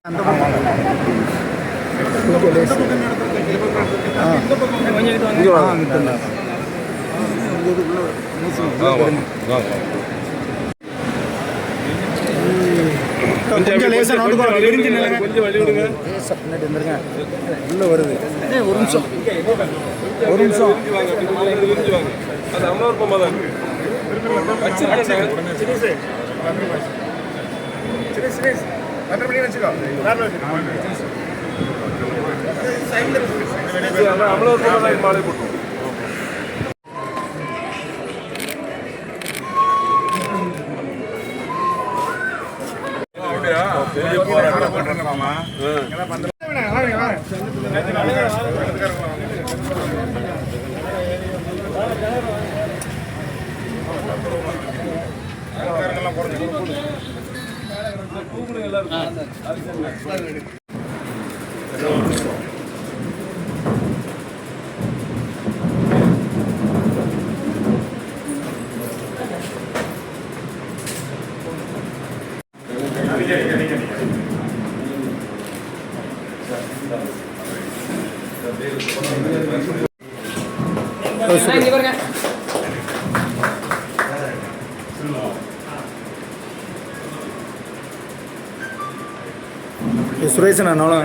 கொஞ்சம் லேசா நோட்டுக்கோ இடிஞ்சு நிலைங்க கொஞ்சம் வழி விடுங்க லேசா பின்னாடி வந்துருங்க உள்ள வருது ஒரு நிமிஷம் இடிஞ்சு வாங்க அது அம்மாவர் பொம்மை தான் வச்சிருக்கேன் சரி அப்புறம் பண்ணி வச்சுக்கோ அம்மாவர் பொம்மை தான் மாலை போட்டோம் சுரேஷன் அண்ணா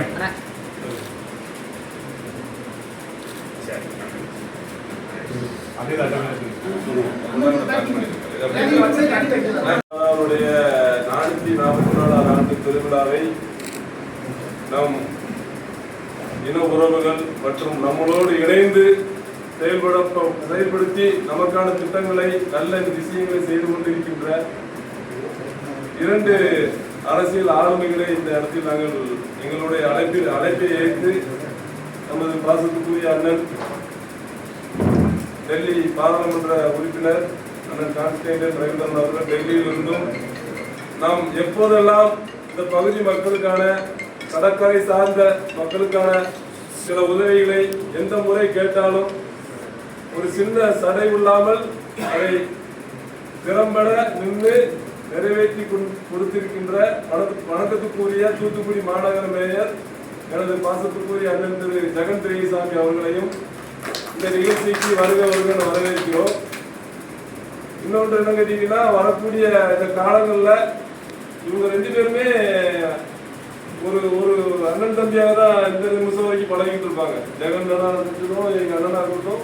அவருடைய 444 ஆண்டு திருவிழாவை நம் இன உறவுகள் மற்றும் நம்மளோடு இணைந்து செயல்படுத்தி நமக்கான திட்டங்களை நல்ல விஷயங்களை செய்து கொண்டிருக்கின்ற 2 அரசியல் ஆளுமைகளை இந்த இடத்தில் நாங்கள் எங்களுடைய அழைப்பை ஏற்று நமது பாசத்துக்குரிய அண்ணன் டெல்லி பாராளுமன்ற உறுப்பினர் அண்ணன் கான்ஸ்டன்டைன் ரவீந்திரன் அவர்கள் டெல்லியிலிருந்தும் நாம் எப்போதெல்லாம் இந்த பகுதி மக்களுக்கான கடற்கரை சார்ந்த மக்களுக்கான சில உதவிகளை எந்த முறை கேட்டாலும் ஒரு சின்ன சடை இல்லாமல் அதை திறம்பட நின்று நிறைவேற்றி கொடுத்திருக்கின்ற வணக்கத்துக்குரிய தூத்துக்குடி மாநகர மேயர் எனது பாசத்துக்குரிய அண்ணன் திரு ஜெகன் பெரியசாமி அவர்களையும் இந்த நிகழ்ச்சிக்கு வருக வரவேற்கிறோம். இன்னொன்று என்ன கேட்டீங்கன்னா, வரக்கூடிய இந்த காலங்களில் இவங்க 2 பேருமே ஒரு அண்ணன் தம்பியாக தான் இந்த நிமிஷம் வரைக்கும் பழகிட்டு இருப்பாங்க. ஜெகன் அண்ணா இருக்கட்டும், எங்க அண்ணனா இருக்கட்டும்,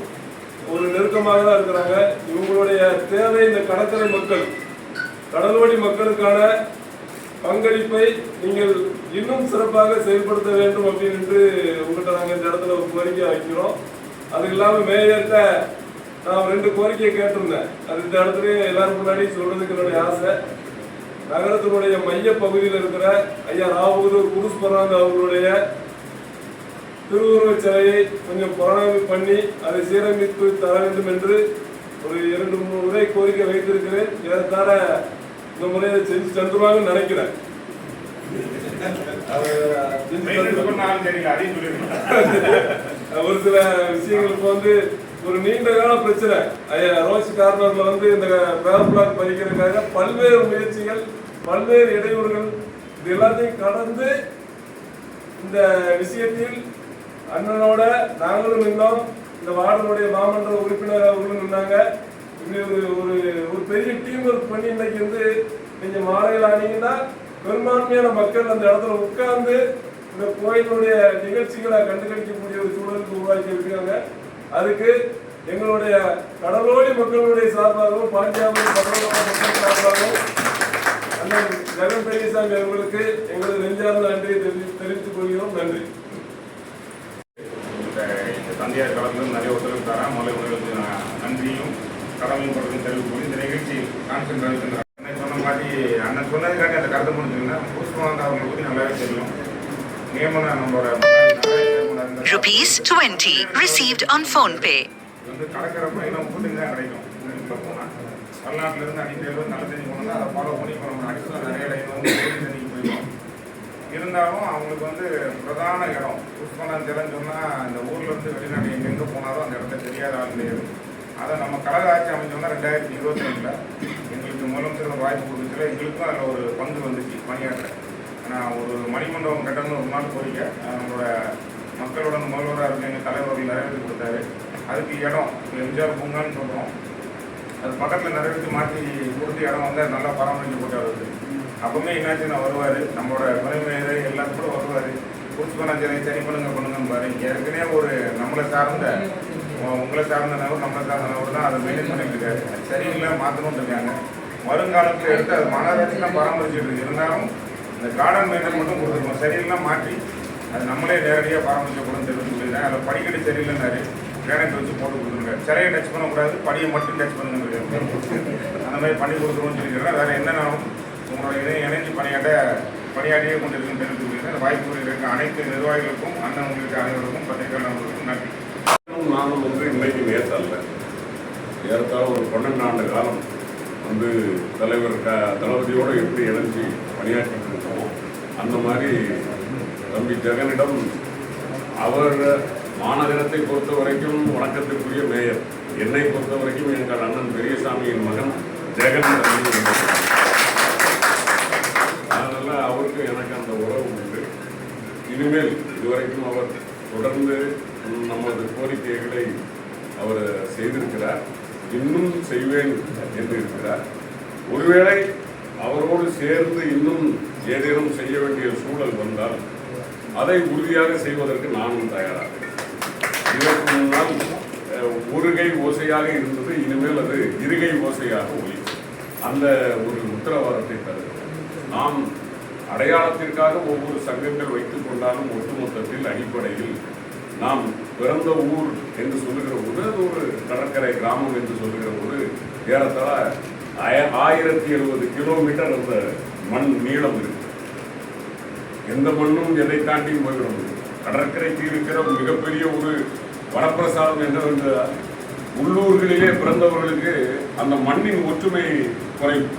ஒரு நெருக்கமாக தான் இருக்கிறாங்க. இவங்களுடைய தேவை இந்த கடற்கரை மக்கள், கடலோடி மக்களுக்கான பங்களிப்பை நீங்கள் இன்னும் சிறப்பாக செயல்படுத்த வேண்டும் அப்படின்னு உங்கள்கிட்ட நாங்கள் இந்த இடத்துல ஒரு கோரிக்கை வைக்கிறோம். அது இல்லாமல் மேயர்கிட்ட நான் 2 கோரிக்கையை கேட்டிருந்தேன். அது இந்த இடத்துல எல்லாரும் முன்னாடி சொல்றதுக்கு என்னுடைய ஆசை. நகரத்தினுடைய மைய பகுதியில் இருக்கிற ஐயா ராவூர் குருஸ்பராங்க அவர்களுடைய திருவுருவச் சிலையை கொஞ்சம் புறநாய்வு பண்ணி அதை சீரமைத்து தர வேண்டும் என்று ஒரு 2-3 முறை கோரிக்கை வைத்திருக்கிறேன். ஏறத்தாழ இந்த முறையை செஞ்சு தந்துருவாங்கன்னு நினைக்கிறேன். ஒரு சில விஷயங்களுக்கு ஒரு நீண்ட கால பிரச்சனை. ரோஸ் கார்னர்ல இந்த பேர் பிளாக் பதிக்கிறதுக்காக பல்வேறு முயற்சிகள், பல்வேறு இடையூறுகள், இது எல்லாத்தையும் கடந்து இந்த விஷயத்தில் அண்ணனோட நாங்களும் நின்றோம். இந்த வார்டனுடைய மாமன்ற உறுப்பினர் அவர்களும் நின்றாங்க. ஒரு பெரிய டீம் ஒர்க் பண்ணி இன்னைக்கு நீங்க மாலையில் ஆனீங்கன்னா பெரும்பான்மையான மக்கள் அந்த இடத்துல உட்கார்ந்து இந்த கோயிலுடைய நிகழ்ச்சிகளை கண்டுகளிக்கக்கூடிய ஒரு சூழலுக்கு உருவாக்கி இருக்காங்க. அதுக்கு எங்களுடைய கடலோடி மக்களுடைய சார்பாகவும் பாண்டியாபுரி மக்கள் சார்பாகவும் அண்ணன் ஜெகன் பெரியசாமி அவர்களுக்கு எங்களது நெஞ்சார்ந்த நன்றியை தெரிவித்துக் கொள்கிறோம். நன்றி. தந்தையார் கலந்து நிறைய ஒத்துழைப்பு தர முதல்ல நன்றியும் கடமையும் கொடுத்து தெரிவிக்கும். இந்த நிகழ்ச்சி கான்சென்ட்ரேஷன் சொன்ன மாதிரி அண்ணன் சொன்னதுக்காண்டி அந்த கருத்தை முடிஞ்சுங்கன்னா புஷ்பவாங்க அவங்களை பற்றி நல்லாவே தெரியும். நியமனம் நம்மளோட ₹20 received on PhonePe. கடற்கரை இன்னும் கூட்டிங் தான் கிடைக்கும். இப்போ போனால் தமிழ்நாட்டிலிருந்து அடிக்கடி நல்ல தண்ணி போனோம்னா அதை ஃபாலோ பண்ணி இப்போ நம்ம அடிச்சு நிறைய இடம் தண்ணிக்கு போயிடும். இருந்தாலும் அவங்களுக்கு பிரதான இடம் புஷ்பனம் ஜலன்னு சொன்னால் இந்த ஊர்லேருந்து வெளிநாடு எங்கெங்கே போனாலும் அந்த இடத்த தெரியாத ஆள் கிடையாது. அதை நம்ம கழக ஆட்சி அமைச்சோம்னா 2022 எங்களுக்கு முதலமைச்சர் வாய்ப்பு கொடுத்துச்சுல எங்களுக்கும் அதில் ஒரு பங்கு வந்துச்சு பணியாற்ற. நான் ஒரு மணிமண்டபம் கட்டணும்னு ஒரு நாள் கோரிக்கை நம்மளோட மக்களோட முதல்வராக இருக்க எங்கள் தலைவர்கள் நிறைவேற்றி கொடுத்தாரு. அதுக்கு இடம் எம்ஜிஆர் பூங்கான்னு சொல்கிறோம், அது பக்கத்தில் நிறைவேற்றி மாற்றி கொடுத்து இடம் வந்து நல்லா பராமரிக்கப்பட்டு வருது. அப்பவுமே என்னாச்சுன்னா வருவார், நம்மளோட குறைமையை எல்லாத்துக்கும் கூட வருவார், குறிச்சு பண்ண சரி பண்ணுங்கன்னு பாரு. இங்கே ஏற்கனவே ஒரு நம்மளை சார்ந்த உங்களை சார்ந்த நபர் நம்மளை சார்ந்த நபர் தான் அதை மெயின்டைன் பண்ணிட்டு இருக்காரு. சரியில்லை மாற்றணும்னு இருக்காங்க. வருங்காலத்தில் எடுத்து அது மாநகராட்சிலாம் பராமரிச்சுட்டு இருக்கு. இருந்தாலும் இந்த கார்டன் மெயின்டைன் மட்டும் கொடுத்துருக்கோம். சரியில்லாம் மாற்றி அது நம்மளே நேரடியாக பராமரிக்கப்படும் சொல்லியிருக்கேன். அதில் படிக்கடி சரியில்லைன்னாரு, கிரானைட் வச்சு போட்டு கொடுத்துருங்க. சிலையை டச் பண்ணக்கூடாது, படியை மட்டும் டச் பண்ணுங்க, அந்த மாதிரி பண்ணி கொடுத்துருவோம்னு சொல்லியிருக்கிறேன். வேறு என்னன்னாலும் உங்களோட இணைஞ்சு பணியாற்றியே கொண்டு இருக்குன்னு தெரிவித்துக்கிறேன். வாய்ப்பு இருக்க அனைத்து நிர்வாகிகளுக்கும் அண்ணன் உங்களுக்கு அனைவருக்கும் பத்திரிகையாளர்களுக்கும் நன்றி. நானும் இன்னைக்கு நேற்றல்ல, ஏறத்தாழ ஒரு 12 ஆண்டு காலம் தலைவர் தளபதியோடு எப்படி இணைஞ்சி பணியாற்றிட்டு இருக்கோமோ அந்த மாதிரி தம்பி ஜெகனிடம் அவர் மாநகரத்தை பொறுத்த வரைக்கும் வணக்கத்திற்குரிய மேயர், என்னை பொறுத்த வரைக்கும் எங்கள் அண்ணன் பெரியசாமியின் மகன் ஜெகன். அதனால அவருக்கு எனக்கு அந்த உறவு உண்டு. இனிமேல் இதுவரைக்கும் அவர் தொடர்ந்து நமது கோரிக்கைகளை அவர் செய்திருக்கிறார், இன்னும் செய்வேன் என்று இருக்கிறார். ஒருவேளை அவரோடு சேர்ந்து இன்னும் ஏதேனும் செய்ய வேண்டிய சூழல் வந்தால் அதை உறுதியாக செய்வதற்கு நானும் தயாராக. இதற்கு முன்னால் ஒருகை ஓசையாக இருந்தது, இனிமேல் அது இருகை ஓசையாக ஒலிக்கும். அந்த ஒரு உத்தரவாதத்தை தருகிறோம். நாம் அடையாளத்திற்காக ஒவ்வொரு சங்கங்கள் வைத்துக் கொண்டாலும் ஒட்டுமொத்தத்தில் அடிப்படையில் நாம் பிறந்த ஊர் என்று சொல்லுகிற போது அது ஒரு கடற்கரை கிராமம் என்று சொல்லுகிற போது ஏறத்தாழ 1070 கிலோமீட்டர் அந்த மண் நீளம் இருக்கு. எந்த மண்ணும் எதை தாண்டியும் போய்விடும். கடற்கரைக்கு இருக்கிற மிகப்பெரிய ஒரு வரப்பிரசாதம் என்னவென்றால் உள்ளூர்களிலே பிறந்தவர்களுக்கு அந்த மண்ணின் ஒற்றுமை குறையும்.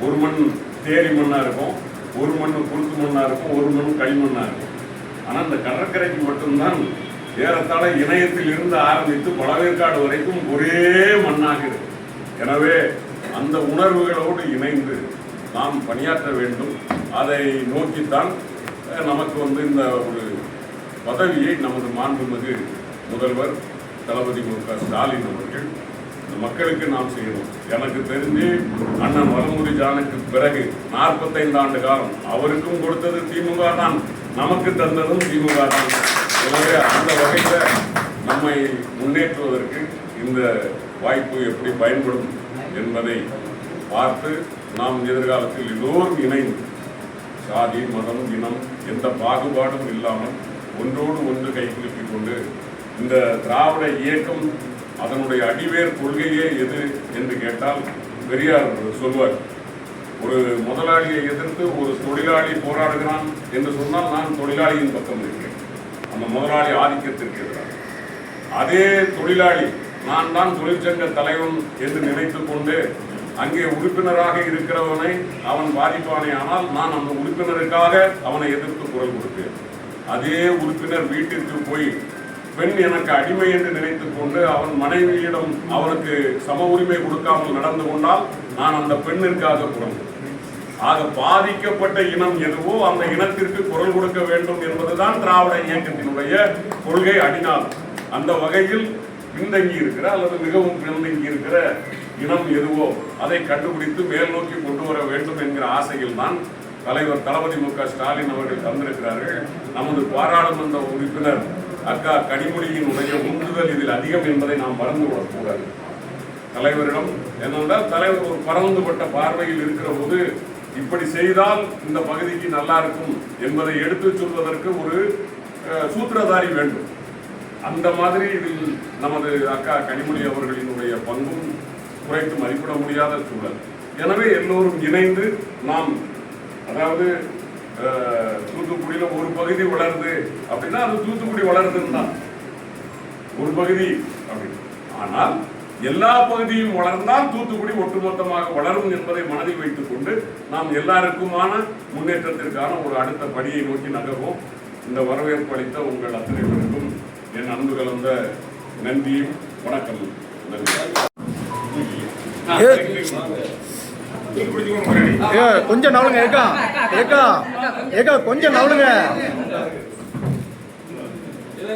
ஒரு மண் தேரி மண்ணா இருக்கும், ஒரு மண் குறுக்கு மண்ணா இருக்கும், ஒரு மண் களிமண்ணா இருக்கும். ஆனால் இந்த கடற்கரைக்கு மட்டும்தான் ஏறத்தாழ இணையத்தில் இருந்து ஆரம்பித்து பழவேற்காடு வரைக்கும் ஒரே மண்ணாக இருக்கு. எனவே அந்த உணர்வுகளோடு இணைந்து நாம் பணியாற்ற வேண்டும். அதை நோக்கித்தான் நமக்கு இந்த ஒரு பதவியை நமது மாண்புமிகு முதல்வர் தளபதி மு.க. ஸ்டாலின் அவர்கள் மக்களுக்கு நாம் செய்யணும். எனக்கு தெரிஞ்சு அண்ணன் வலமுறை ஜானுக்கு பிறகு 45 ஆண்டு காலம் அவருக்கும் கொடுத்தது திமுக தான், நமக்கு தந்ததும் திமுக தான். எனவே அந்த வகையில் நம்மை முன்னேற்றுவதற்கு இந்த வாய்ப்பு எப்படி பயன்படும் என்பதை பார்த்து நாம் எதிர்காலத்தில் எல்லோரும் இணைந்து சாதி மதம் இனம் எந்த பாகுபாடும் இல்லாமல் ஒன்றோடு ஒன்று கைகுலுக்கிக் கொண்டு இந்த திராவிட இயக்கம் அதனுடைய அடிவேர் கொள்கையே எது என்று கேட்டால் பெரியார் சொல்வார், ஒரு முதலாளியை எதிர்த்து ஒரு தொழிலாளி போராடுகிறான் என்று சொன்னால் நான் தொழிலாளியின் பக்கம் இருக்கிறேன், அந்த முதலாளி ஆதிக்கத்திற்கு எதிராக. அதே தொழிலாளி நான் தான் தொழிற்சங்க தலைவன் என்று நினைத்து கொண்டு அங்கே உறுப்பினராக இருக்கிறவனை அவன் பாதிப்பானே, ஆனால் நான் அந்த உறுப்பினருக்காக அவனை எதிர்த்து குரல் கொடுப்பேன். அதே உறுப்பினர் வீட்டிற்கு போய் பெண் எனக்கு அடிமை என்று நினைத்துக் கொண்டு அவன் மனைவியிடம் அவனுக்கு சம உரிமை கொடுக்காமல் நடந்து கொண்டால் நான் அந்த பெண்ணிற்காக குரல் கொடுப்பேன். ஆக பாதிக்கப்பட்ட இனம் எதுவோ அந்த இனத்திற்கு குரல் கொடுக்க வேண்டும் என்பதுதான் திராவிட இயக்கத்தினுடைய கொள்கை அடிநாள். அந்த வகையில் பின்தங்கி இருக்கிற அல்லது மிகவும் பின்தங்கி இருக்கிற இனம் எதுவோ அதை கண்டுபிடித்து மேல் நோக்கி கொண்டு வர வேண்டும் என்கிற ஆசையில் தான் தலைவர் தளபதி மு.க. ஸ்டாலின் அவர்கள் தந்திருக்கிறார்கள். நமது பாராளுமன்ற உறுப்பினர் அக்கா கனிமொழியினுடைய உந்துதல் இதில் அதிகம் என்பதை நாம் மறந்துவிடக்கூடாது. தலைவரிடம் என்னென்றால் தலைவர் ஒரு பரந்துபட்ட பார்வையில் இருக்கிற போது இப்படி செய்தால் இந்த பகுதிக்கு நல்லா இருக்கும் என்பதை எடுத்துச் சொல்வதற்கு ஒரு சூத்திரதாரி வேண்டும். அந்த மாதிரி இதில் நமது அக்கா கனிமொழி அவர்களினுடைய பங்கும் குறைத்து மதிப்பிட முடியாத சூழல். எனவே எல்லோரும் இணைந்து நாம், அதாவது தூத்துக்குடியில் ஒரு பகுதி வளருது அப்படின்னா அது தூத்துக்குடி வளருதுன்னு தான் ஒரு பகுதி அப்படின்னு. ஆனால் எல்லா பகுதியும் வளர்ந்தால் தூத்துக்குடி ஒட்டுமொத்தமாக வளரும் என்பதை மனதில் வைத்துக் கொண்டு நாம் எல்லாருக்குமான முன்னேற்றத்திற்கான ஒரு அடுத்த படியை நோக்கி நகர்வோம். இந்த வரவேற்பு அளித்த உங்கள் அத்தனை பேருக்கும் என் அன்பு கலந்த நன்றியும் வணக்கம். கொஞ்சம் நவலுங்க ஏக்கா ஏக்கா கொஞ்சம் நவளுங்க. இதை